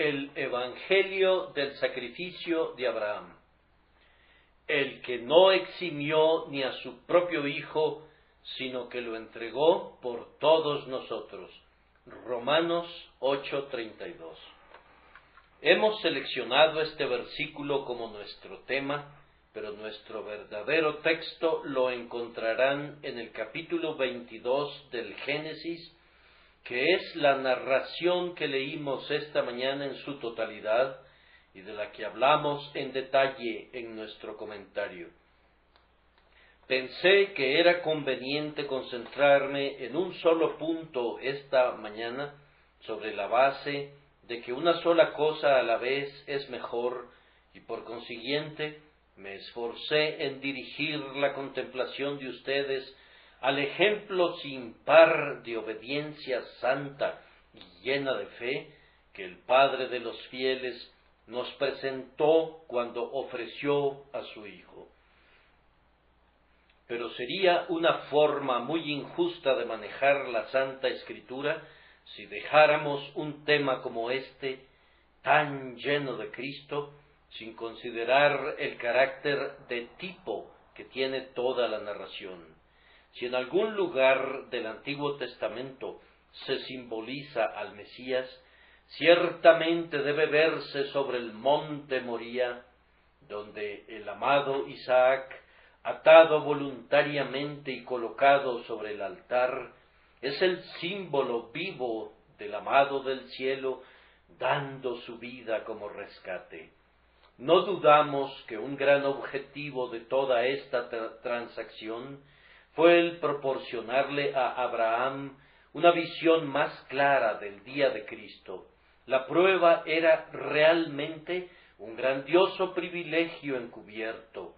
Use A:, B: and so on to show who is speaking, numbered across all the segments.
A: El Evangelio del sacrificio de Abraham. El que no eximió ni a su propio Hijo, sino que lo entregó por todos nosotros. Romanos 8:32. Hemos seleccionado este versículo como nuestro tema, pero nuestro verdadero texto lo encontrarán en el capítulo 22 del Génesis, que es la narración que leímos esta mañana en su totalidad y de la que hablamos en detalle en nuestro comentario. Pensé que era conveniente concentrarme en un solo punto esta mañana, sobre la base de que una sola cosa a la vez es mejor, y por consiguiente me esforcé en dirigir la contemplación de ustedes al ejemplo sin par de obediencia santa y llena de fe que el Padre de los fieles nos presentó cuando ofreció a su Hijo. Pero sería una forma muy injusta de manejar la Santa Escritura si dejáramos un tema como este, tan lleno de Cristo, sin considerar el carácter de tipo que tiene toda la narración. Si en algún lugar del Antiguo Testamento se simboliza al Mesías, ciertamente debe verse sobre el monte Moría, donde el amado Isaac, atado voluntariamente y colocado sobre el altar, es el símbolo vivo del amado del cielo, dando su vida como rescate. No dudamos que un gran objetivo de toda esta transacción fue el proporcionarle a Abraham una visión más clara del día de Cristo. La prueba era realmente un grandioso privilegio encubierto,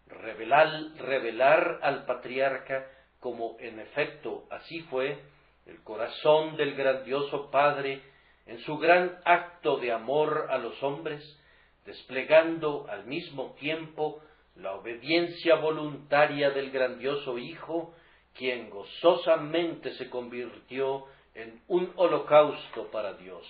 A: revelar al patriarca, como en efecto así fue, el corazón del grandioso Padre en su gran acto de amor a los hombres, desplegando al mismo tiempo la obediencia voluntaria del grandioso Hijo, quien gozosamente se convirtió en un holocausto para Dios.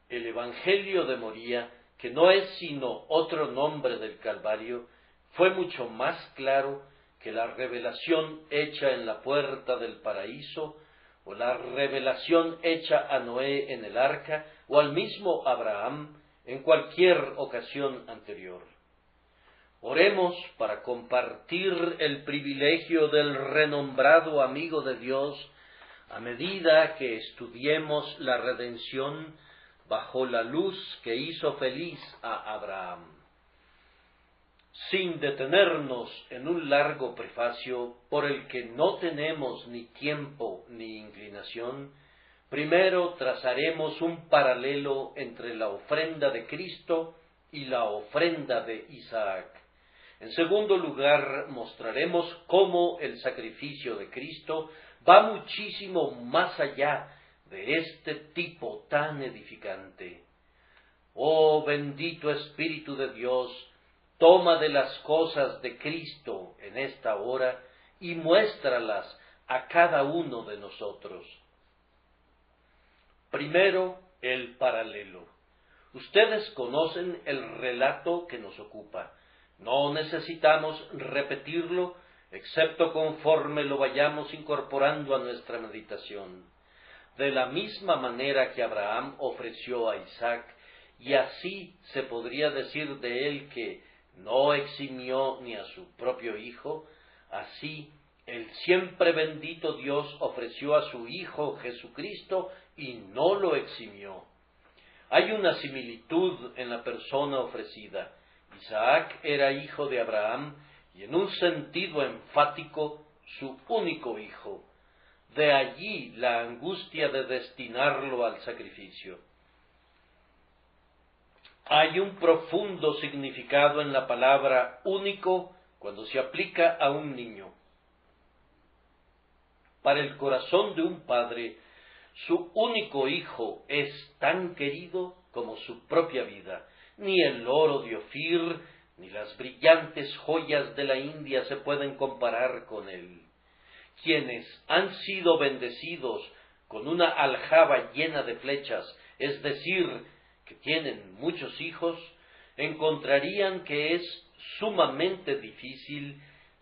A: El Evangelio de Moría, que no es sino otro nombre del Calvario, fue mucho más claro que la revelación hecha en la puerta del paraíso, o la revelación hecha a Noé en el arca, o al mismo Abraham en cualquier ocasión anterior. Oremos para compartir el privilegio del renombrado amigo de Dios a medida que estudiemos la redención bajo la luz que hizo feliz a Abraham. Sin detenernos en un largo prefacio por el que no tenemos ni tiempo ni inclinación, primero trazaremos un paralelo entre la ofrenda de Cristo y la ofrenda de Isaac. En segundo lugar, mostraremos cómo el sacrificio de Cristo va muchísimo más allá de este tipo tan edificante. Oh bendito Espíritu de Dios, toma de las cosas de Cristo en esta hora y muéstralas a cada uno de nosotros. Primero, el paralelo. Ustedes conocen el relato que nos ocupa. No necesitamos repetirlo, excepto conforme lo vayamos incorporando a nuestra meditación. De la misma manera que Abraham ofreció a Isaac, y así se podría decir de él que no eximió ni a su propio hijo, así el siempre bendito Dios ofreció a su Hijo Jesucristo y no lo eximió. Hay una similitud en la persona ofrecida. Isaac era hijo de Abraham y en un sentido enfático su único hijo. De allí la angustia de destinarlo al sacrificio. Hay un profundo significado en la palabra único cuando se aplica a un niño. Para el corazón de un padre, su único hijo es tan querido como su propia vida. Ni el oro de Ofir, ni las brillantes joyas de la India se pueden comparar con él. Quienes han sido bendecidos con una aljaba llena de flechas, es decir, que tienen muchos hijos, encontrarían que es sumamente difícil,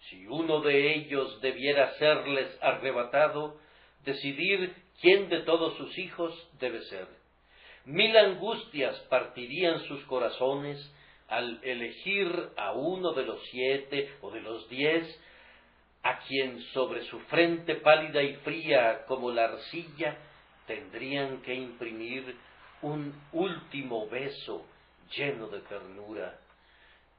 A: si uno de ellos debiera serles arrebatado, decidir quién de todos sus hijos debe ser. 1000 angustias partirían sus corazones al elegir a uno de los 7 o de los 10, a quien sobre su frente pálida y fría como la arcilla tendrían que imprimir un último beso lleno de ternura.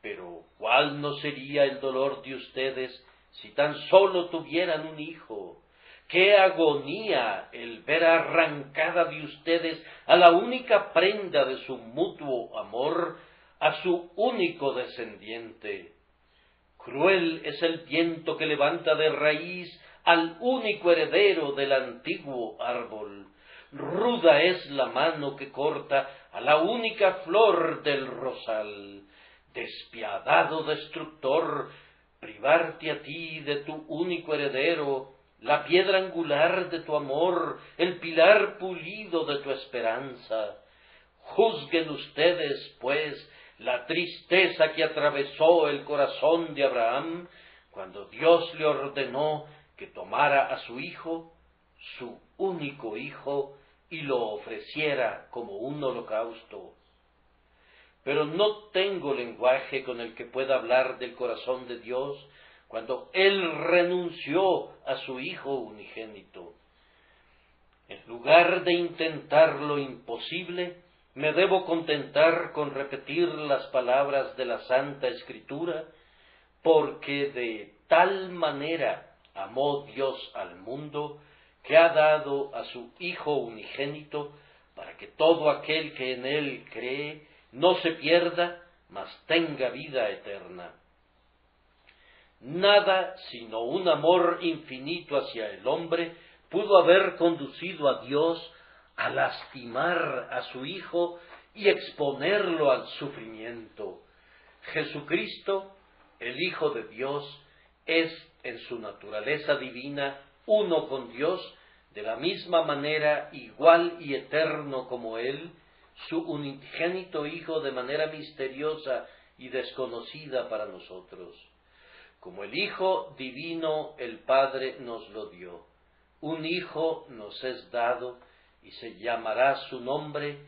A: Pero ¿cuál no sería el dolor de ustedes si tan solo tuvieran un hijo? ¡Qué agonía el ver arrancada de ustedes a la única prenda de su mutuo amor, a su único descendiente! Cruel es el viento que levanta de raíz al único heredero del antiguo árbol. Ruda es la mano que corta a la única flor del rosal. Despiadado destructor, privarte a ti de tu único heredero, la piedra angular de tu amor, el pilar pulido de tu esperanza. Juzguen ustedes, pues, la tristeza que atravesó el corazón de Abraham cuando Dios le ordenó que tomara a su hijo, su único hijo, y lo ofreciera como un holocausto. Pero no tengo lenguaje con el que pueda hablar del corazón de Dios cuando Él renunció a su Hijo unigénito. En lugar de intentar lo imposible, me debo contentar con repetir las palabras de la Santa Escritura, porque de tal manera amó Dios al mundo, que ha dado a su Hijo unigénito, para que todo aquel que en Él cree no se pierda, mas tenga vida eterna. Nada sino un amor infinito hacia el hombre pudo haber conducido a Dios a lastimar a su Hijo y exponerlo al sufrimiento. Jesucristo, el Hijo de Dios, es en su naturaleza divina uno con Dios, de la misma manera igual y eterno como Él, su unigénito Hijo de manera misteriosa y desconocida para nosotros. Como el Hijo divino, el Padre nos lo dio. Un Hijo nos es dado, y se llamará su nombre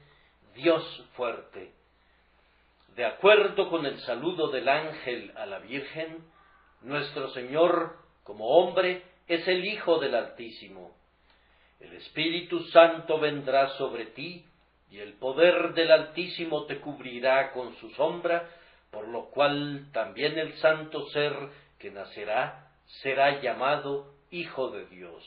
A: Dios fuerte. De acuerdo con el saludo del ángel a la Virgen, nuestro Señor, como hombre, es el Hijo del Altísimo. El Espíritu Santo vendrá sobre ti, y el poder del Altísimo te cubrirá con su sombra, por lo cual también el santo ser que nacerá será llamado Hijo de Dios.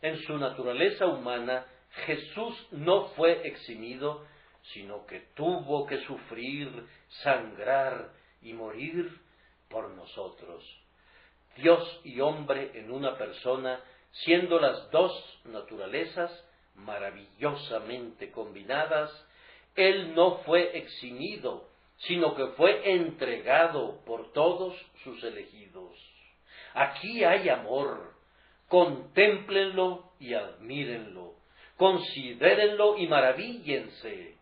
A: En su naturaleza humana, Jesús no fue eximido, sino que tuvo que sufrir, sangrar y morir por nosotros. Dios y hombre en una persona, siendo las dos naturalezas maravillosamente combinadas, Él no fue eximido, sino que fue entregado por todos sus elegidos. Aquí hay amor, contémplenlo y admírenlo, considérenlo y maravíllense.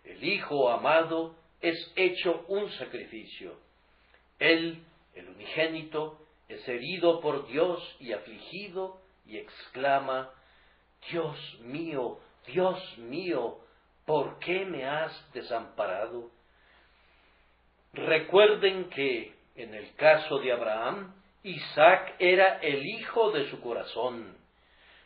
A: El Hijo amado es hecho un sacrificio. Él, el unigénito, es herido por Dios y afligido, y exclama: Dios mío, ¿por qué me has desamparado? Recuerden que, en el caso de Abraham, Isaac era el hijo de su corazón.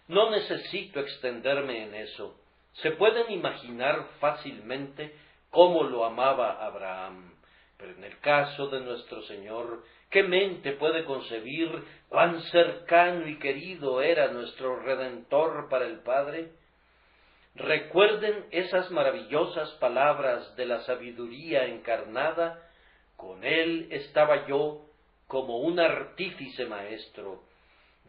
A: No necesito extenderme en eso. Se pueden imaginar fácilmente cómo lo amaba Abraham. Pero en el caso de nuestro Señor, ¿qué mente puede concebir cuán cercano y querido era nuestro Redentor para el Padre? Recuerden esas maravillosas palabras de la sabiduría encarnada: con Él estaba yo como un artífice maestro.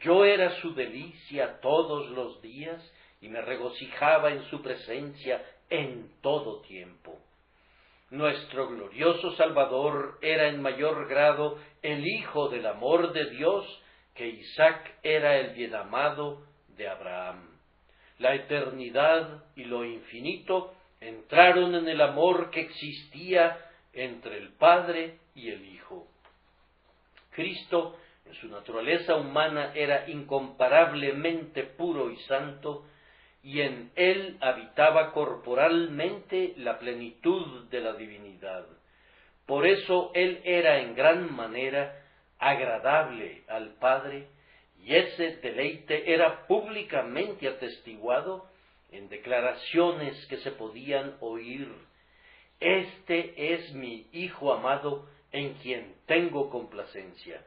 A: Yo era su delicia todos los días y me regocijaba en su presencia en todo tiempo. Nuestro glorioso Salvador era en mayor grado el Hijo del amor de Dios que Isaac era el bien amado de Abraham. la eternidad y lo infinito entraron en el amor que existía entre el Padre y el Hijo. Cristo, en su naturaleza humana, era incomparablemente puro y santo, y en él habitaba corporalmente la plenitud de la divinidad. Por eso él era en gran manera agradable al Padre, y ese deleite era públicamente atestiguado en declaraciones que se podían oír: «Este es mi Hijo amado, en quien tengo complacencia».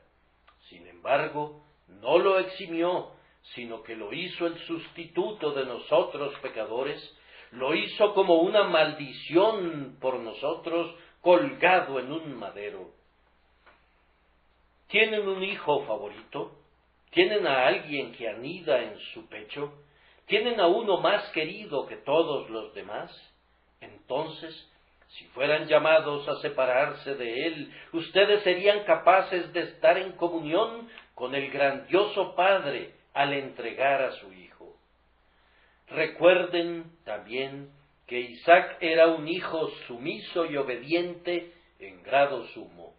A: Sin embargo, no lo eximió, sino que lo hizo el sustituto de nosotros pecadores, lo hizo como una maldición por nosotros, colgado en un madero. ¿Tienen un hijo favorito? ¿Tienen a alguien que anida en su pecho? ¿Tienen a uno más querido que todos los demás? Entonces, si fueran llamados a separarse de él, ustedes serían capaces de estar en comunión con el grandioso Padre al entregar a su Hijo. Recuerden también que Isaac era un hijo sumiso y obediente en grado sumo.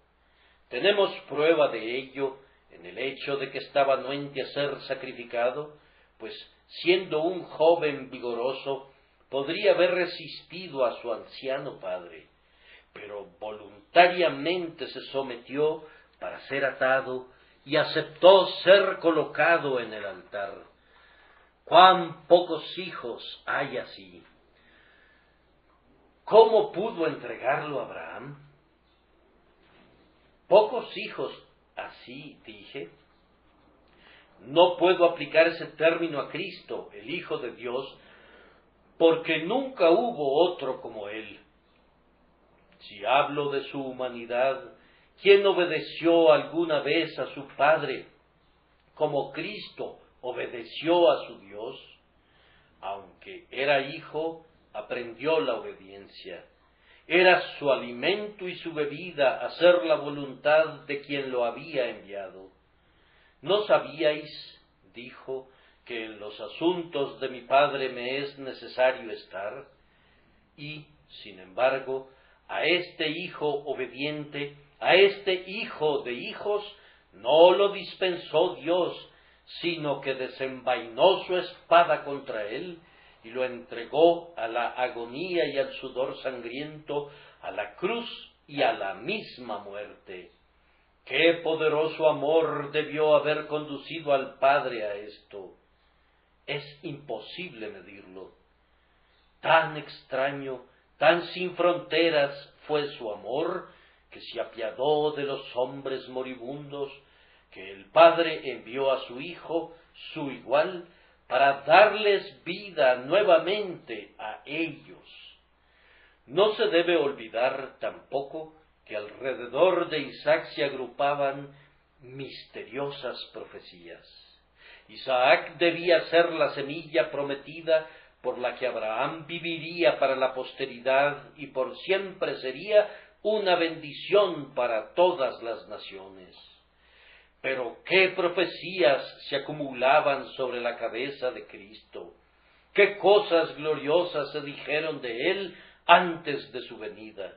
A: Tenemos prueba de ello en el hecho de que estaba anuente a ser sacrificado, pues siendo un joven vigoroso, podría haber resistido a su anciano padre, pero voluntariamente se sometió para ser atado y aceptó ser colocado en el altar. ¡Cuán pocos hijos hay así! ¿Cómo pudo entregarlo Abraham? ¿Pocos hijos así, dije? No puedo aplicar ese término a Cristo, el Hijo de Dios, porque nunca hubo otro como él. Si hablo de su humanidad, ¿quién obedeció alguna vez a su Padre como Cristo obedeció a su Dios? Aunque era hijo, aprendió la obediencia. Era su alimento y su bebida hacer la voluntad de quien lo había enviado. ¿No sabíais, dijo, que en los asuntos de mi Padre me es necesario estar? Y, sin embargo, a este hijo obediente, a este hijo de hijos, no lo dispensó Dios, sino que desenvainó su espada contra él y lo entregó a la agonía y al sudor sangriento, a la cruz y a la misma muerte. ¡Qué poderoso amor debió haber conducido al Padre a esto! Es imposible medirlo. Tan extraño, tan sin fronteras fue su amor, que se apiadó de los hombres moribundos, que el Padre envió a su Hijo, su igual, para darles vida nuevamente a ellos. No se debe olvidar tampoco que alrededor de Isaac se agrupaban misteriosas profecías. Isaac debía ser la semilla prometida por la que Abraham viviría para la posteridad y por siempre sería una bendición para todas las naciones. Pero qué profecías se acumulaban sobre la cabeza de Cristo, qué cosas gloriosas se dijeron de él antes de su venida.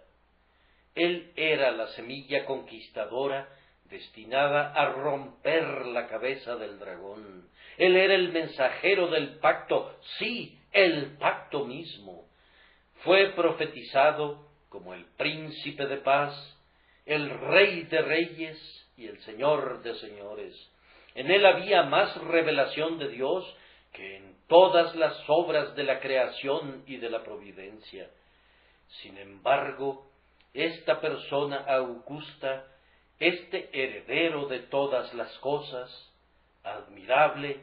A: Él era la semilla conquistadora destinada a romper la cabeza del dragón. Él era el mensajero del pacto, sí, el pacto mismo. Fue profetizado como el príncipe de paz, el rey de reyes y el señor de señores. En él había más revelación de Dios que en todas las obras de la creación y de la providencia. Sin embargo, esta persona augusta, este heredero de todas las cosas, admirable,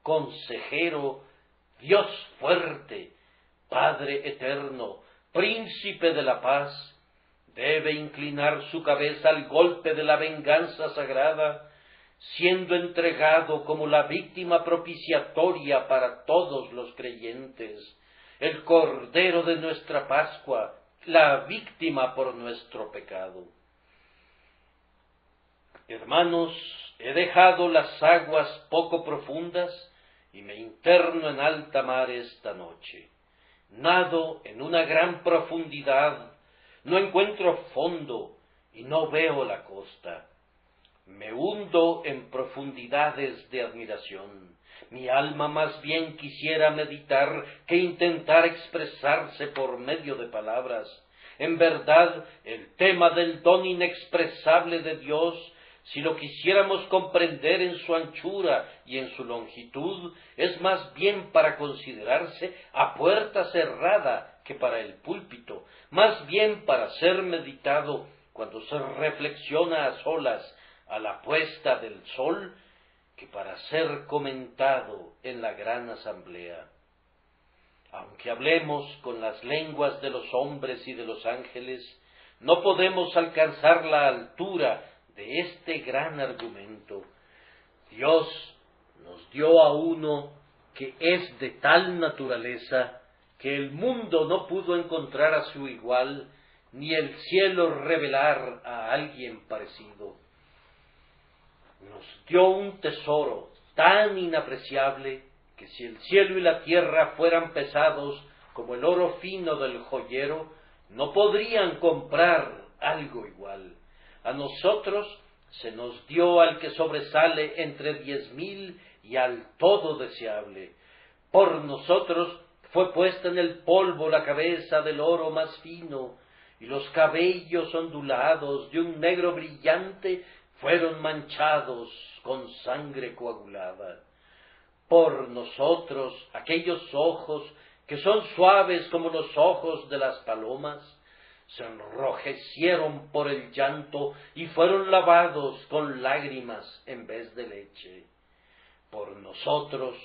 A: consejero, Dios fuerte, Padre eterno, príncipe de la paz, debe inclinar su cabeza al golpe de la venganza sagrada, siendo entregado como la víctima propiciatoria para todos los creyentes, el Cordero de nuestra Pascua, la víctima por nuestro pecado. Hermanos, he dejado las aguas poco profundas y me interno en alta mar esta noche. Nado en una gran profundidad, no encuentro fondo y no veo la costa. Me hundo en profundidades de admiración. Mi alma más bien quisiera meditar que intentar expresarse por medio de palabras. En verdad, el tema del don inexpresable de Dios, si lo quisiéramos comprender en su anchura y en su longitud, es más bien para considerarse a puerta cerrada que para el púlpito, más bien para ser meditado cuando se reflexiona a solas a la puesta del sol, que para ser comentado en la gran asamblea. Aunque hablemos con las lenguas de los hombres y de los ángeles, no podemos alcanzar la altura de este gran argumento. Dios nos dio a uno que es de tal naturaleza que el mundo no pudo encontrar a su igual, ni el cielo revelar a alguien parecido. Nos dio un tesoro tan inapreciable que si el cielo y la tierra fueran pesados como el oro fino del joyero, no podrían comprar algo igual. A nosotros se nos dio al que sobresale entre 10,000 y al todo deseable. Por nosotros fue puesta en el polvo la cabeza del oro más fino, y los cabellos ondulados de un negro brillante fueron manchados con sangre coagulada. Por nosotros aquellos ojos, que son suaves como los ojos de las palomas, se enrojecieron por el llanto y fueron lavados con lágrimas en vez de leche. Por nosotros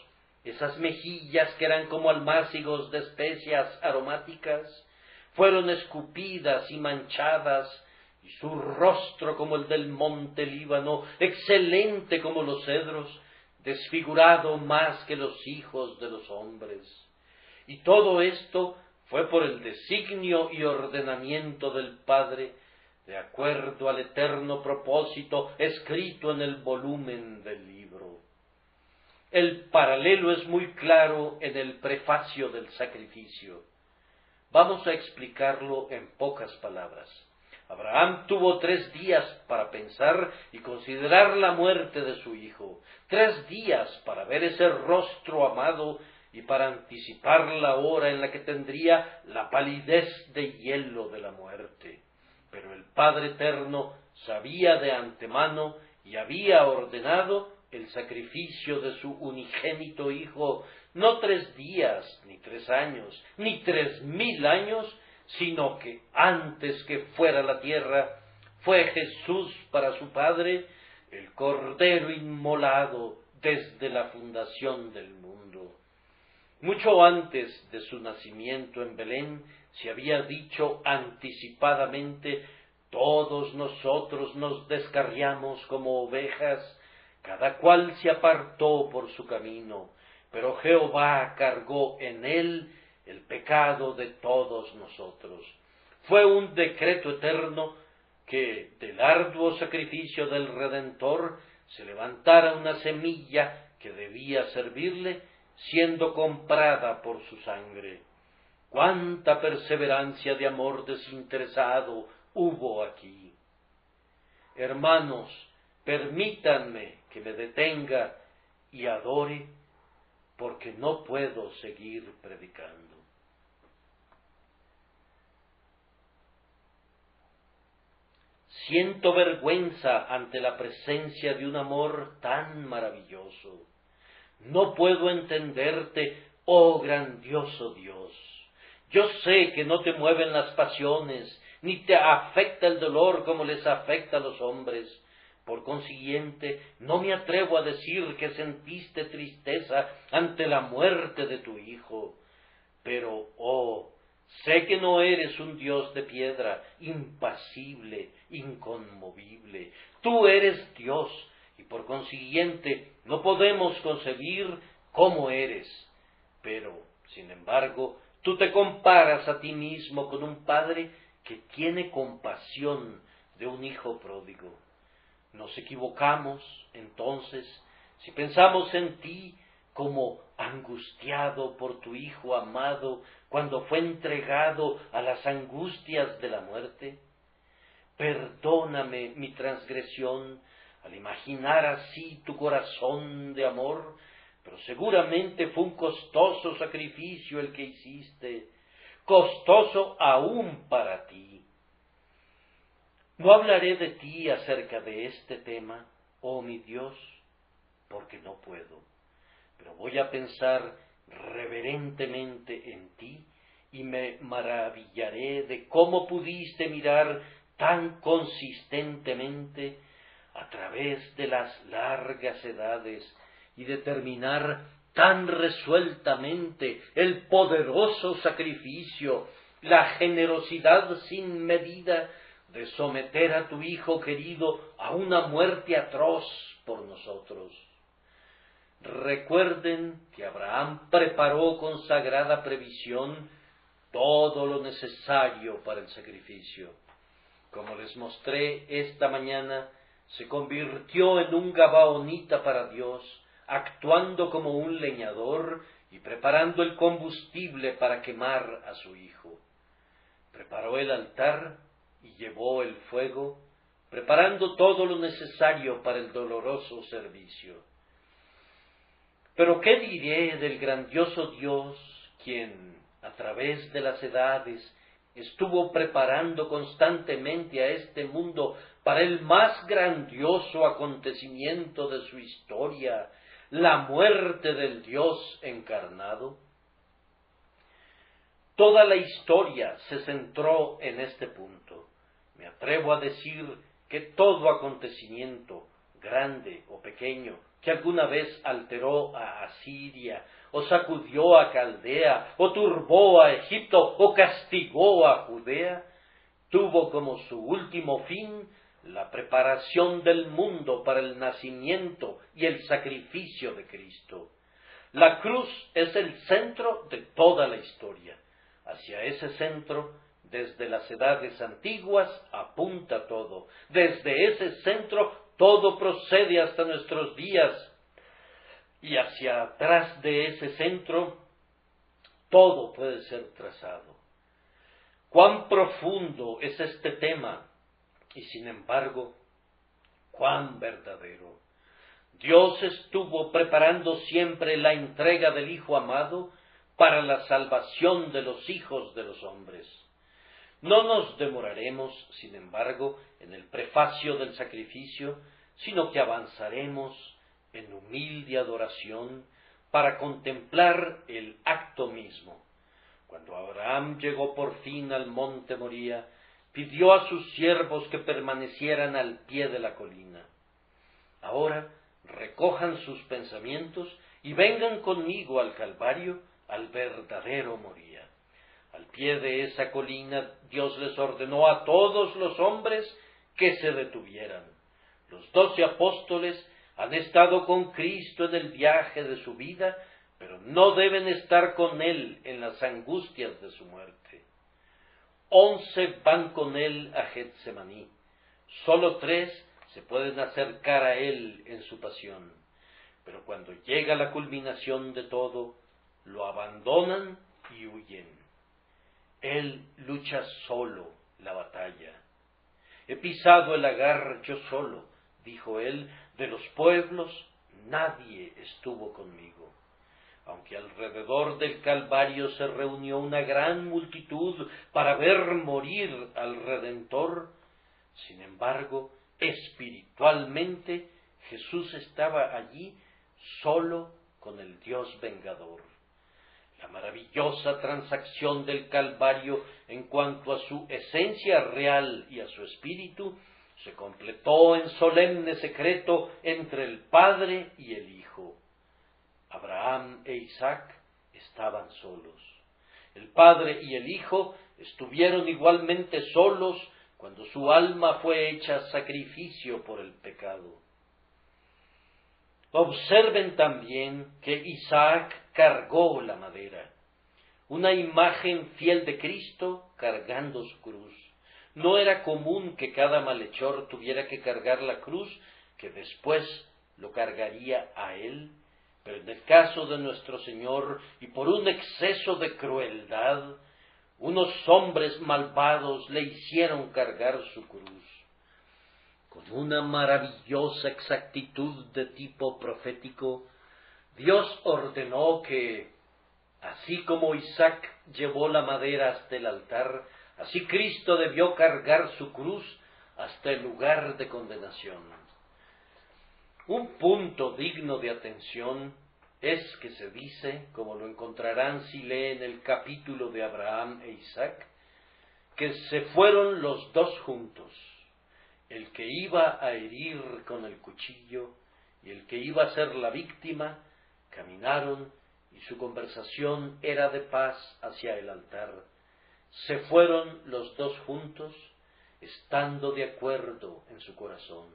A: esas mejillas que eran como almácigos de especias aromáticas, fueron escupidas y manchadas, y su rostro como el del monte Líbano, excelente como los cedros, desfigurado más que los hijos de los hombres. Y todo esto fue por el designio y ordenamiento del Padre, de acuerdo al eterno propósito escrito en el volumen del libro. El paralelo es muy claro en el prefacio del sacrificio. Vamos a explicarlo en pocas palabras. Abraham tuvo 3 días para pensar y considerar la muerte de su hijo, 3 días para ver ese rostro amado y para anticipar la hora en la que tendría la palidez de hielo de la muerte. Pero el Padre Eterno sabía de antemano y había ordenado el sacrificio de su unigénito Hijo, no 3 días, ni 3 años, ni 3,000 años, sino que antes que fuera la tierra, fue Jesús para su Padre el Cordero inmolado desde la fundación del mundo. Mucho antes de su nacimiento en Belén, se había dicho anticipadamente: todos nosotros nos descarriamos como ovejas, cada cual se apartó por su camino, pero Jehová cargó en él el pecado de todos nosotros. Fue un decreto eterno que del arduo sacrificio del Redentor se levantara una semilla que debía servirle, siendo comprada por su sangre. ¡Cuánta perseverancia de amor desinteresado hubo aquí! Hermanos, permítanme que me detenga y adore, porque no puedo seguir predicando. Siento vergüenza ante la presencia de un amor tan maravilloso. No puedo entenderte, oh grandioso Dios. Yo sé que no te mueven las pasiones, ni te afecta el dolor como les afecta a los hombres. Por consiguiente, no me atrevo a decir que sentiste tristeza ante la muerte de tu hijo. Pero, oh, sé que no eres un Dios de piedra, impasible, inconmovible. Tú eres Dios, y por consiguiente no podemos concebir cómo eres. Pero, sin embargo, tú te comparas a ti mismo con un padre que tiene compasión de un hijo pródigo. Nos equivocamos, entonces, si pensamos en ti como angustiado por tu Hijo amado cuando fue entregado a las angustias de la muerte? Perdóname mi transgresión al imaginar así tu corazón de amor, pero seguramente fue un costoso sacrificio el que hiciste, costoso aún para ti. No hablaré de ti acerca de este tema, oh mi Dios, porque no puedo, pero voy a pensar reverentemente en ti y me maravillaré de cómo pudiste mirar tan consistentemente a través de las largas edades y determinar tan resueltamente el poderoso sacrificio, la generosidad sin medida de someter a tu Hijo querido a una muerte atroz por nosotros. Recuerden que Abraham preparó con sagrada previsión todo lo necesario para el sacrificio. Como les mostré esta mañana, se convirtió en un gabaonita para Dios, actuando como un leñador y preparando el combustible para quemar a su Hijo. Preparó el altar y llevó el fuego, preparando todo lo necesario para el doloroso servicio. Pero ¿qué diré del grandioso Dios, quien, a través de las edades, estuvo preparando constantemente a este mundo para el más grandioso acontecimiento de su historia, la muerte del Dios encarnado? Toda la historia se centró en este punto. Me atrevo a decir que todo acontecimiento, grande o pequeño, que alguna vez alteró a Asiria, o sacudió a Caldea, o turbó a Egipto, o castigó a Judea, tuvo como su último fin la preparación del mundo para el nacimiento y el sacrificio de Cristo. La cruz es el centro de toda la historia. Hacia ese centro, desde las edades antiguas, apunta todo. Desde ese centro, todo procede hasta nuestros días. Y hacia atrás de ese centro, todo puede ser trazado. Cuán profundo es este tema, y sin embargo, cuán verdadero. Dios estuvo preparando siempre la entrega del Hijo amado para la salvación de los hijos de los hombres. No nos demoraremos, sin embargo, en el prefacio del sacrificio, sino que avanzaremos en humilde adoración para contemplar el acto mismo. Cuando Abraham llegó por fin al monte Moría, pidió a sus siervos que permanecieran al pie de la colina. Ahora recojan sus pensamientos y vengan conmigo al Calvario, al verdadero Moría. Al pie de esa colina Dios les ordenó a todos los hombres que se detuvieran. Los 12 apóstoles han estado con Cristo en el viaje de su vida, pero no deben estar con Él en las angustias de su muerte. 11 van con Él a Getsemaní. Solo 3 se pueden acercar a Él en su pasión. Pero cuando llega la culminación de todo, lo abandonan y huyen. Él lucha solo la batalla. He pisado el lagar yo solo, dijo él, de los pueblos nadie estuvo conmigo. Aunque alrededor del Calvario se reunió una gran multitud para ver morir al Redentor, sin embargo, espiritualmente Jesús estaba allí solo con el Dios vengador. La maravillosa transacción del Calvario en cuanto a su esencia real y a su espíritu se completó en solemne secreto entre el Padre y el Hijo. Abraham e Isaac estaban solos. El Padre y el Hijo estuvieron igualmente solos cuando su alma fue hecha sacrificio por el pecado. Observen también que Isaac cargó la madera, una imagen fiel de Cristo cargando su cruz. No era común que cada malhechor tuviera que cargar la cruz, que después lo cargaría a él, Pero en el caso de nuestro Señor, y por un exceso de crueldad, unos hombres malvados le hicieron cargar su cruz. Con una maravillosa exactitud de tipo profético, Dios ordenó que, así como Isaac llevó la madera hasta el altar, así Cristo debió cargar su cruz hasta el lugar de condenación. Un punto digno de atención es que se dice, como lo encontrarán si leen el capítulo de Abraham e Isaac, que se fueron los dos juntos, el que iba a herir con el cuchillo y el que iba a ser la víctima, caminaron y su conversación era de paz hacia el altar. Se fueron los dos juntos, estando de acuerdo en su corazón.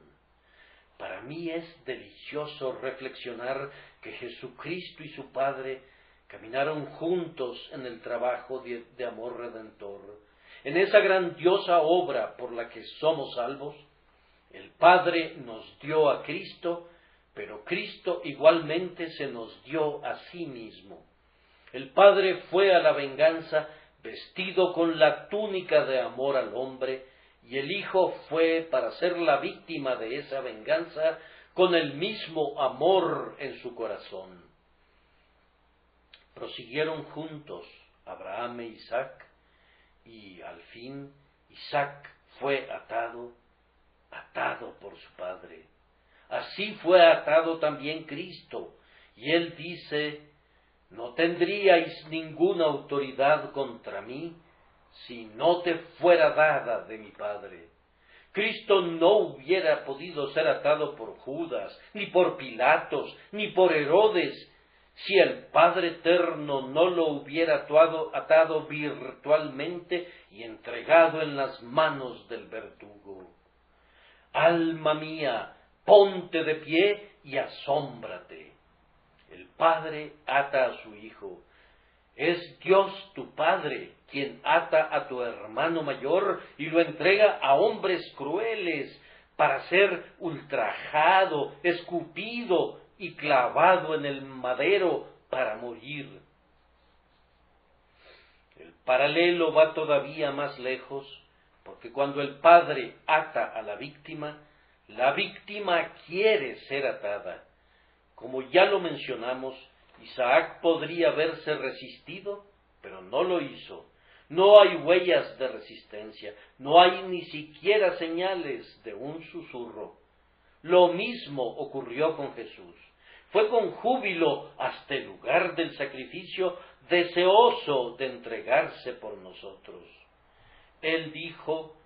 A: Para mí es delicioso reflexionar que Jesucristo y su Padre caminaron juntos en el trabajo de amor redentor. En esa grandiosa obra por la que somos salvos, el Padre nos dio a Cristo, pero Cristo igualmente se nos dio a sí mismo. El Padre fue a la venganza vestido con la túnica de amor al hombre, y el Hijo fue para ser la víctima de esa venganza con el mismo amor en su corazón. Prosiguieron juntos Abraham e Isaac, y al fin Isaac fue atado por su padre. Así fue atado también Cristo, y él dice: no tendríais ninguna autoridad contra mí si no te fuera dada de mi Padre. Cristo no hubiera podido ser atado por Judas, ni por Pilatos, ni por Herodes, si el Padre Eterno no lo hubiera atado virtualmente y entregado en las manos del verdugo. Alma mía, ponte de pie y asómbrate. El Padre ata a su Hijo. Es Dios tu Padre quien ata a tu hermano mayor y lo entrega a hombres crueles para ser ultrajado, escupido y clavado en el madero para morir. El paralelo va todavía más lejos, porque cuando el Padre ata a la víctima quiere ser atada. Como ya lo mencionamos, Isaac podría haberse resistido, pero no lo hizo. No hay huellas de resistencia, no hay ni siquiera señales de un susurro. Lo mismo ocurrió con Jesús. Fue con júbilo hasta el lugar del sacrificio, deseoso de entregarse por nosotros. Él dijo: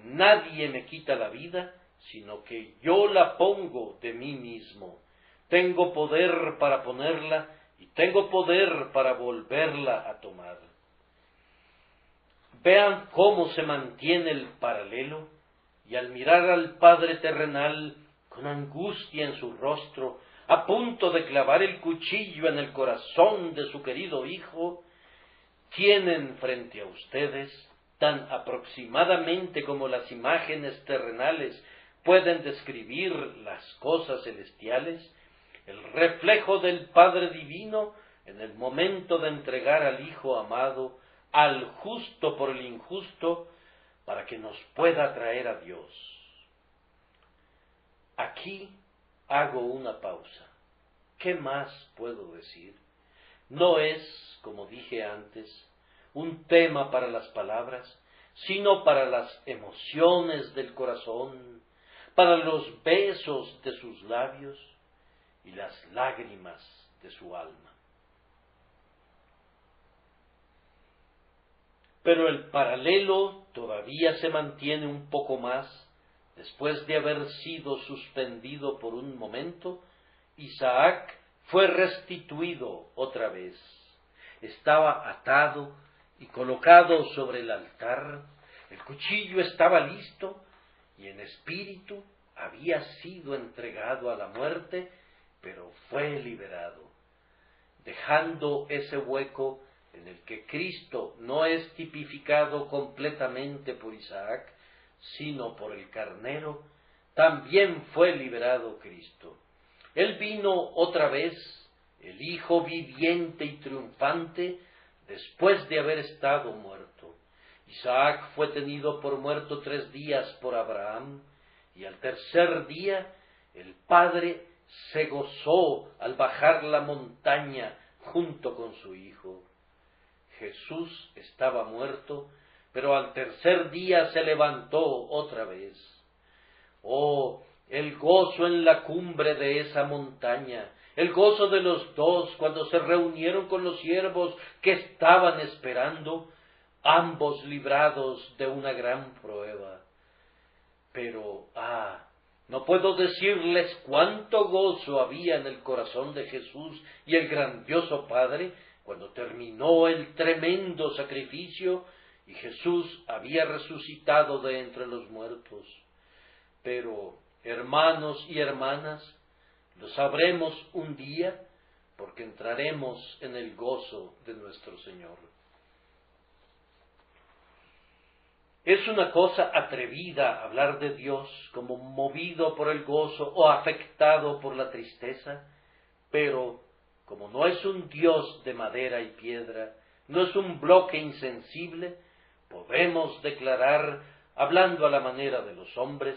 A: nadie me quita la vida, sino que yo la pongo de mí mismo. Tengo poder para ponerla y tengo poder para volverla a tomar. Vean cómo se mantiene el paralelo, y al mirar al Padre terrenal con angustia en su rostro, a punto de clavar el cuchillo en el corazón de su querido Hijo, tienen frente a ustedes, tan aproximadamente como las imágenes terrenales pueden describir las cosas celestiales, el reflejo del Padre Divino en el momento de entregar al Hijo amado, al justo por el injusto, para que nos pueda traer a Dios. Aquí hago una pausa. ¿Qué más puedo decir? No es, como dije antes, un tema para las palabras, sino para las emociones del corazón, para los besos de sus labios y las lágrimas de su alma. Pero el paralelo todavía se mantiene un poco más. Después de haber sido suspendido por un momento, Isaac fue restituido otra vez. Estaba atado y colocado sobre el altar, el cuchillo estaba listo y en espíritu había sido entregado a la muerte, pero fue liberado, dejando ese hueco en el que Cristo no es tipificado completamente por Isaac, sino por el carnero. También fue liberado Cristo. Él vino otra vez el Hijo viviente y triunfante, después de haber estado muerto. Isaac fue tenido por muerto 3 días por Abraham, y al tercer día el Padre se gozó al bajar la montaña junto con su Hijo. Jesús estaba muerto, pero al tercer día se levantó otra vez. Oh, el gozo en la cumbre de esa montaña, el gozo de los dos cuando se reunieron con los siervos que estaban esperando, ambos librados de una gran prueba. Pero, no puedo decirles cuánto gozo había en el corazón de Jesús y el grandioso Padre cuando terminó el tremendo sacrificio y Jesús había resucitado de entre los muertos. Pero, hermanos y hermanas, lo sabremos un día porque entraremos en el gozo de nuestro Señor. Es una cosa atrevida hablar de Dios como movido por el gozo o afectado por la tristeza, pero como no es un Dios de madera y piedra, no es un bloque insensible, podemos declarar, hablando a la manera de los hombres,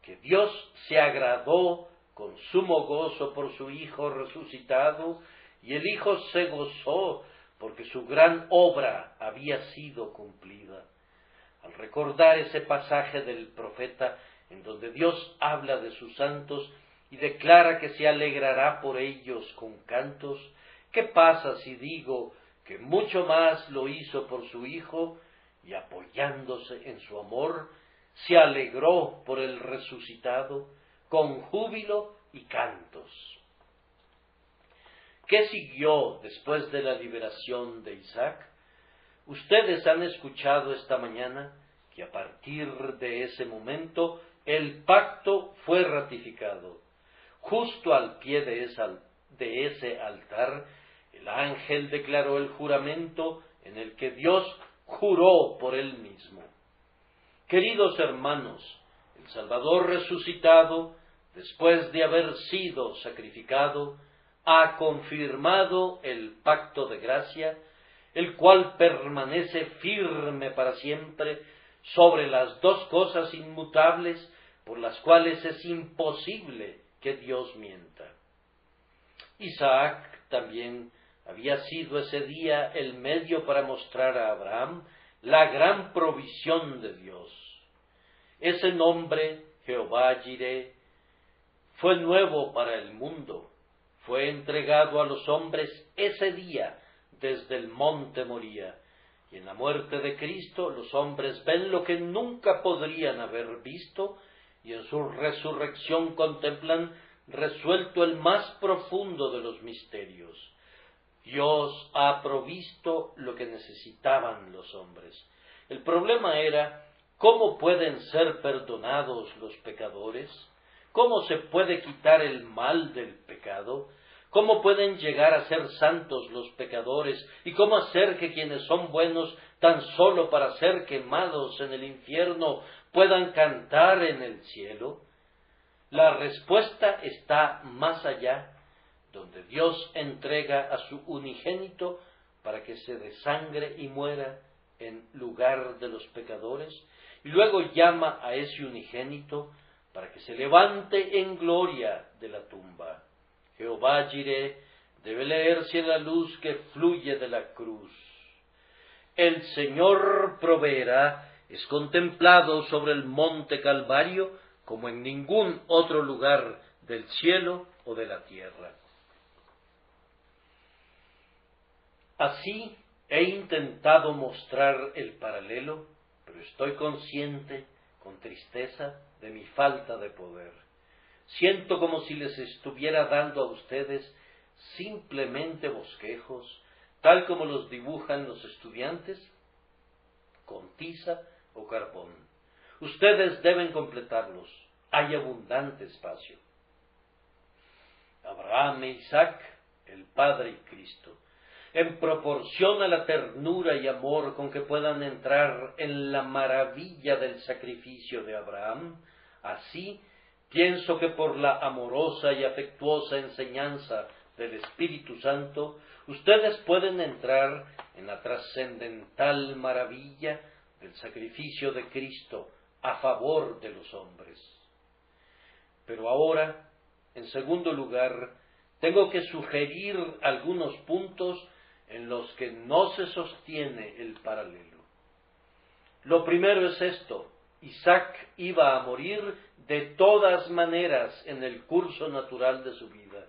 A: que Dios se agradó con sumo gozo por su Hijo resucitado, y el Hijo se gozó porque su gran obra había sido cumplida. Al recordar ese pasaje del profeta en donde Dios habla de sus santos y declara que se alegrará por ellos con cantos, ¿qué pasa si digo que mucho más lo hizo por su Hijo y apoyándose en su amor, se alegró por el resucitado con júbilo y cantos? ¿Qué siguió después de la liberación de Isaac? Ustedes han escuchado esta mañana que a partir de ese momento el pacto fue ratificado. Justo al pie de ese altar, el ángel declaró el juramento en el que Dios juró por él mismo. Queridos hermanos, el Salvador resucitado, después de haber sido sacrificado, ha confirmado el pacto de gracia, el cual permanece firme para siempre sobre las dos cosas inmutables por las cuales es imposible que Dios mienta. Isaac también había sido ese día el medio para mostrar a Abraham la gran provisión de Dios. Ese nombre, Jehová Jireh, fue nuevo para el mundo, fue entregado a los hombres ese día desde el monte Moría, y en la muerte de Cristo los hombres ven lo que nunca podrían haber visto, y en su resurrección contemplan resuelto el más profundo de los misterios. Dios ha provisto lo que necesitaban los hombres. El problema era, ¿cómo pueden ser perdonados los pecadores? ¿Cómo se puede quitar el mal del pecado? ¿Cómo pueden llegar a ser santos los pecadores? ¿Y cómo hacer que quienes son buenos tan solo para ser quemados en el infierno puedan cantar en el cielo? La respuesta está más allá, donde Dios entrega a su unigénito para que se desangre y muera en lugar de los pecadores, y luego llama a ese unigénito para que se levante en gloria de la tumba. Jehová Jireh debe leerse en la luz que fluye de la cruz. El Señor proveerá es contemplado sobre el monte Calvario como en ningún otro lugar del cielo o de la tierra. Así he intentado mostrar el paralelo, pero estoy consciente, con tristeza, de mi falta de poder. Siento como si les estuviera dando a ustedes simplemente bosquejos, tal como los dibujan los estudiantes, con tiza o carbón. Ustedes deben completarlos. Hay abundante espacio. Abraham e Isaac, el Padre y Cristo, en proporción a la ternura y amor con que puedan entrar en la maravilla del sacrificio de Abraham, así pienso que por la amorosa y afectuosa enseñanza del Espíritu Santo, ustedes pueden entrar en la trascendental maravilla del sacrificio de Cristo a favor de los hombres. Pero ahora, en segundo lugar, tengo que sugerir algunos puntos en los que no se sostiene el paralelo. Lo primero es esto: Isaac iba a morir de todas maneras en el curso natural de su vida.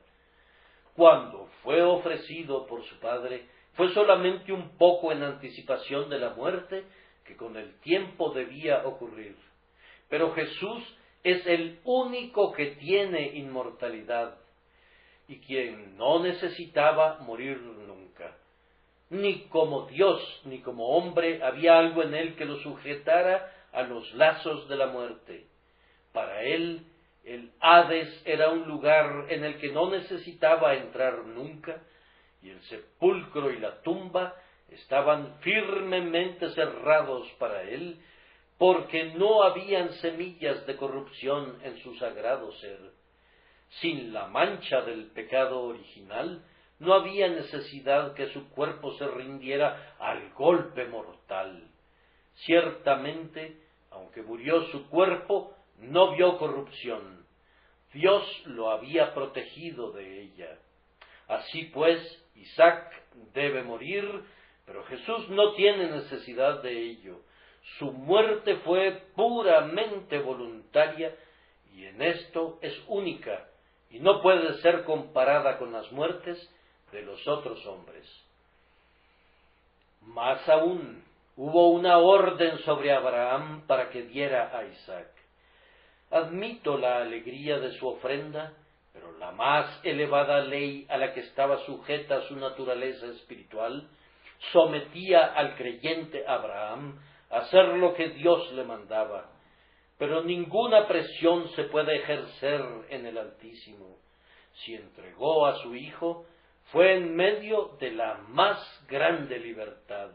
A: Cuando fue ofrecido por su padre, fue solamente un poco en anticipación de la muerte que con el tiempo debía ocurrir. Pero Jesús es el único que tiene inmortalidad y quien no necesitaba morir nunca. Ni como Dios ni como hombre había algo en él que lo sujetara a los lazos de la muerte. Para él, el Hades era un lugar en el que no necesitaba entrar nunca, y el sepulcro y la tumba estaban firmemente cerrados para él, porque no habían semillas de corrupción en su sagrado ser. Sin la mancha del pecado original, no había necesidad que su cuerpo se rindiera al golpe mortal. Ciertamente, aunque murió su cuerpo, no vio corrupción. Dios lo había protegido de ella. Así pues, Isaac debe morir, pero Jesús no tiene necesidad de ello. Su muerte fue puramente voluntaria y en esto es única y no puede ser comparada con las muertes de los otros hombres. Más aún, hubo una orden sobre Abraham para que diera a Isaac. Admito la alegría de su ofrenda, pero la más elevada ley a la que estaba sujeta su naturaleza espiritual sometía al creyente Abraham a hacer lo que Dios le mandaba. Pero ninguna presión se puede ejercer en el Altísimo. Si entregó a su Hijo, fue en medio de la más grande libertad.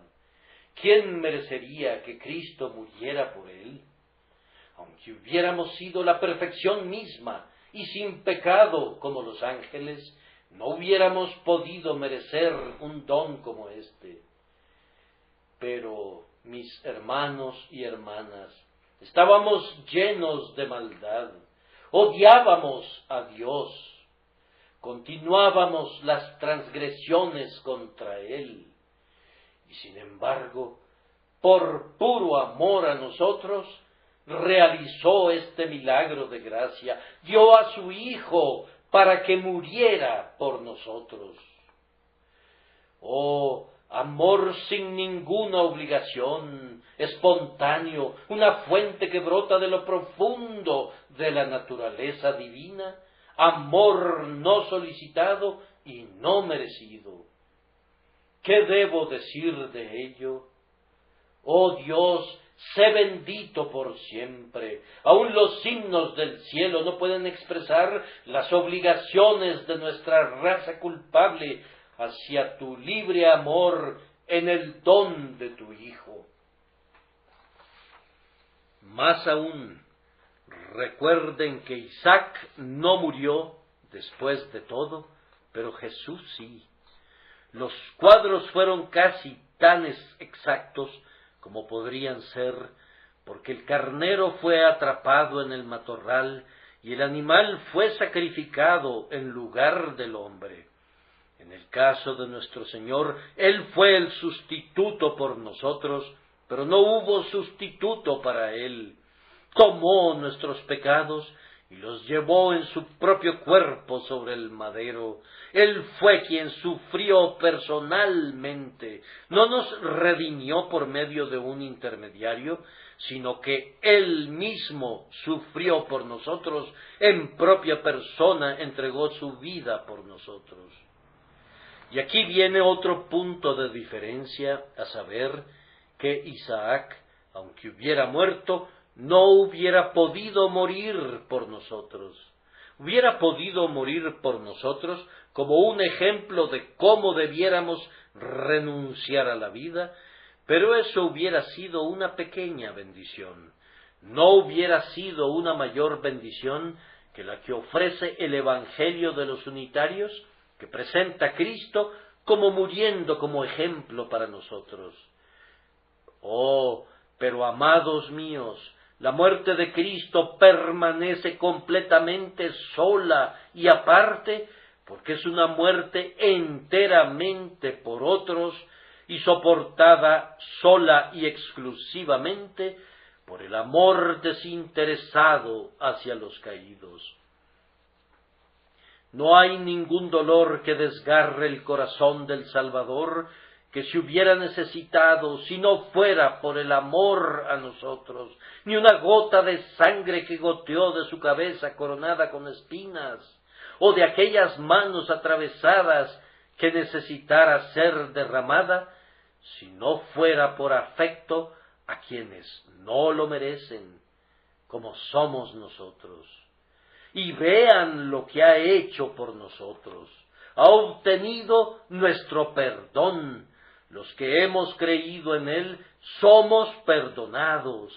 A: ¿Quién merecería que Cristo muriera por él? Aunque hubiéramos sido la perfección misma y sin pecado como los ángeles, no hubiéramos podido merecer un don como este. Pero, mis hermanos y hermanas, estábamos llenos de maldad, odiábamos a Dios, continuábamos las transgresiones contra Él, y sin embargo, por puro amor a nosotros, realizó este milagro de gracia, dio a su Hijo para que muriera por nosotros. Oh, amor sin ninguna obligación, espontáneo, una fuente que brota de lo profundo de la naturaleza divina, amor no solicitado y no merecido. ¿Qué debo decir de ello? Oh Dios, sé bendito por siempre. Aún los himnos del cielo no pueden expresar las obligaciones de nuestra raza culpable hacia tu libre amor en el don de tu Hijo. Más aún, recuerden que Isaac no murió después de todo, pero Jesús sí. Los cuadros fueron casi tan exactos como podrían ser, porque el carnero fue atrapado en el matorral y el animal fue sacrificado en lugar del hombre. En el caso de nuestro Señor, Él fue el sustituto por nosotros, pero no hubo sustituto para Él. Tomó nuestros pecados y los llevó en su propio cuerpo sobre el madero. Él fue quien sufrió personalmente. No nos redimió por medio de un intermediario, sino que Él mismo sufrió por nosotros, en propia persona entregó su vida por nosotros. Y aquí viene otro punto de diferencia, a saber que Isaac, aunque hubiera muerto, no hubiera podido morir por nosotros. Hubiera podido morir por nosotros como un ejemplo de cómo debiéramos renunciar a la vida, pero eso hubiera sido una pequeña bendición. No hubiera sido una mayor bendición que la que ofrece el Evangelio de los unitarios, que presenta a Cristo como muriendo como ejemplo para nosotros. Oh, pero amados míos, la muerte de Cristo permanece completamente sola y aparte, porque es una muerte enteramente por otros y soportada sola y exclusivamente por el amor desinteresado hacia los caídos. No hay ningún dolor que desgarre el corazón del Salvador que se hubiera necesitado si no fuera por el amor a nosotros, ni una gota de sangre que goteó de su cabeza coronada con espinas, o de aquellas manos atravesadas que necesitara ser derramada, si no fuera por afecto a quienes no lo merecen, como somos nosotros. Y vean lo que ha hecho por nosotros. Ha obtenido nuestro perdón. Los que hemos creído en Él somos perdonados.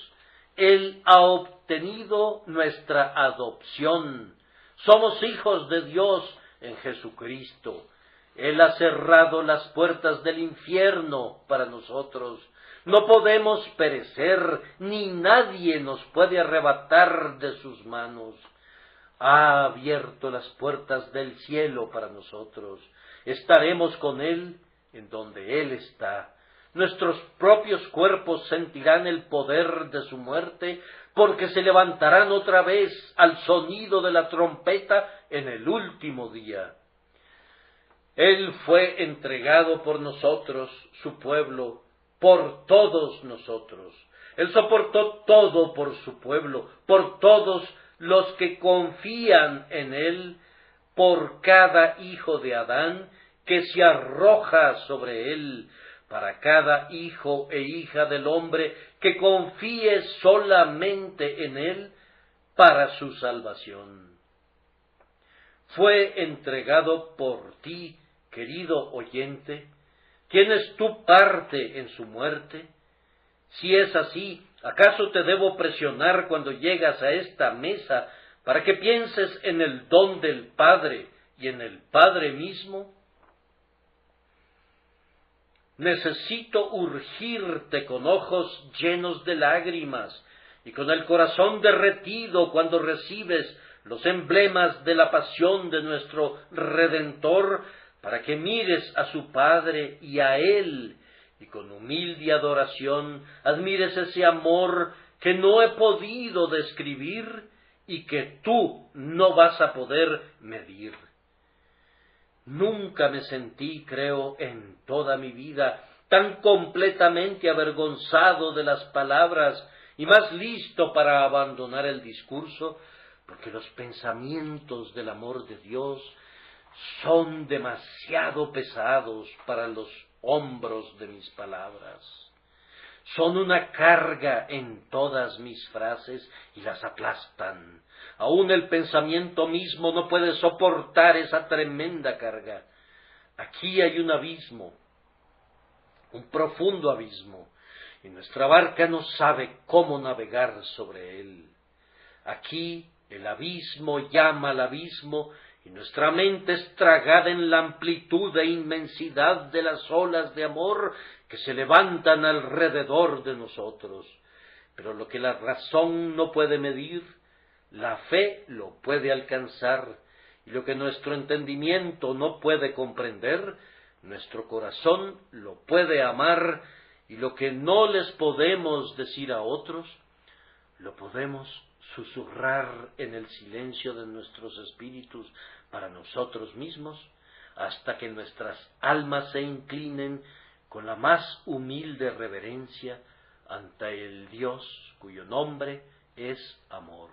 A: Él ha obtenido nuestra adopción. Somos hijos de Dios en Jesucristo. Él ha cerrado las puertas del infierno para nosotros. No podemos perecer, ni nadie nos puede arrebatar de sus manos. Ha abierto las puertas del cielo para nosotros. Estaremos con Él en donde Él está. Nuestros propios cuerpos sentirán el poder de su muerte, porque se levantarán otra vez al sonido de la trompeta en el último día. Él fue entregado por nosotros, su pueblo, por todos nosotros. Él soportó todo por su pueblo, por todos los que confían en Él, por cada hijo de Adán que se arroja sobre Él, para cada hijo e hija del hombre que confíe solamente en Él para su salvación. Fue entregado por ti, querido oyente. ¿Tienes tú parte en su muerte? Si es así, ¿acaso te debo presionar cuando llegas a esta mesa para que pienses en el don del Padre y en el Padre mismo? Necesito urgirte con ojos llenos de lágrimas y con el corazón derretido cuando recibes los emblemas de la pasión de nuestro Redentor, para que mires a su Padre y a Él, y con humilde adoración admires ese amor que no he podido describir y que tú no vas a poder medir. Nunca me sentí, creo, en toda mi vida tan completamente avergonzado de las palabras y más listo para abandonar el discurso, porque los pensamientos del amor de Dios son demasiado pesados para los hombros de mis palabras. Son una carga en todas mis frases y las aplastan. Aún el pensamiento mismo no puede soportar esa tremenda carga. Aquí hay un abismo, un profundo abismo, y nuestra barca no sabe cómo navegar sobre él. Aquí el abismo llama al abismo, y nuestra mente es tragada en la amplitud e inmensidad de las olas de amor que se levantan alrededor de nosotros. Pero lo que la razón no puede medir, la fe lo puede alcanzar, y lo que nuestro entendimiento no puede comprender, nuestro corazón lo puede amar, y lo que no les podemos decir a otros, lo podemos susurrar en el silencio de nuestros espíritus para nosotros mismos, hasta que nuestras almas se inclinen con la más humilde reverencia ante el Dios cuyo nombre es amor.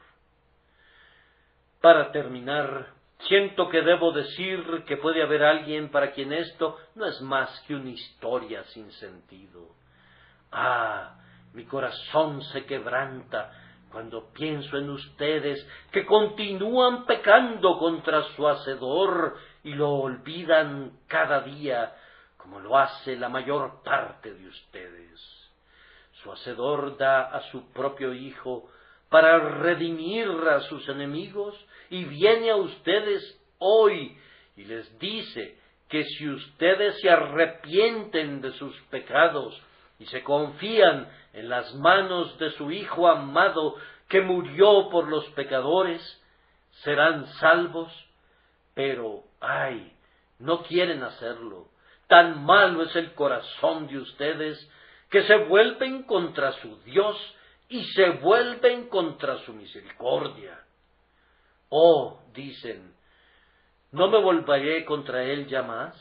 A: Para terminar, siento que debo decir que puede haber alguien para quien esto no es más que una historia sin sentido. Ah, mi corazón se quebranta cuando pienso en ustedes que continúan pecando contra su Hacedor y lo olvidan cada día, como lo hace la mayor parte de ustedes. Su Hacedor da a su propio Hijo para redimir a sus enemigos y viene a ustedes hoy y les dice que si ustedes se arrepienten de sus pecados y se confían en las manos de su Hijo amado que murió por los pecadores, serán salvos. Pero, ¡ay!, no quieren hacerlo. Tan malo es el corazón de ustedes que se vuelven contra su Dios y se vuelven contra su misericordia. Oh, dicen, ¿no me volveré contra él ya más?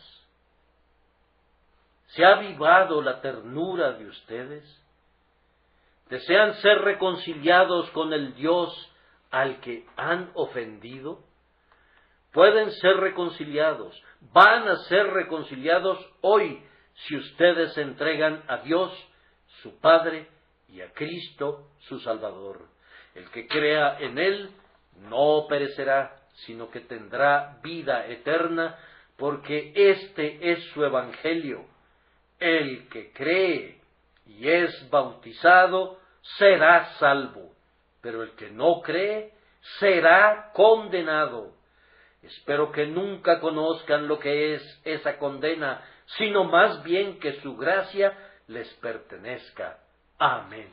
A: ¿Se ha avivado la ternura de ustedes? ¿Desean ser reconciliados con el Dios al que han ofendido? Pueden ser reconciliados, van a ser reconciliados hoy si ustedes se entregan a Dios, su Padre, y a Cristo, su Salvador. El que crea en Él no perecerá, sino que tendrá vida eterna, porque este es su Evangelio. El que cree y es bautizado será salvo, pero el que no cree será condenado. Espero que nunca conozcan lo que es esa condena, sino más bien que su gracia les pertenezca. Amén.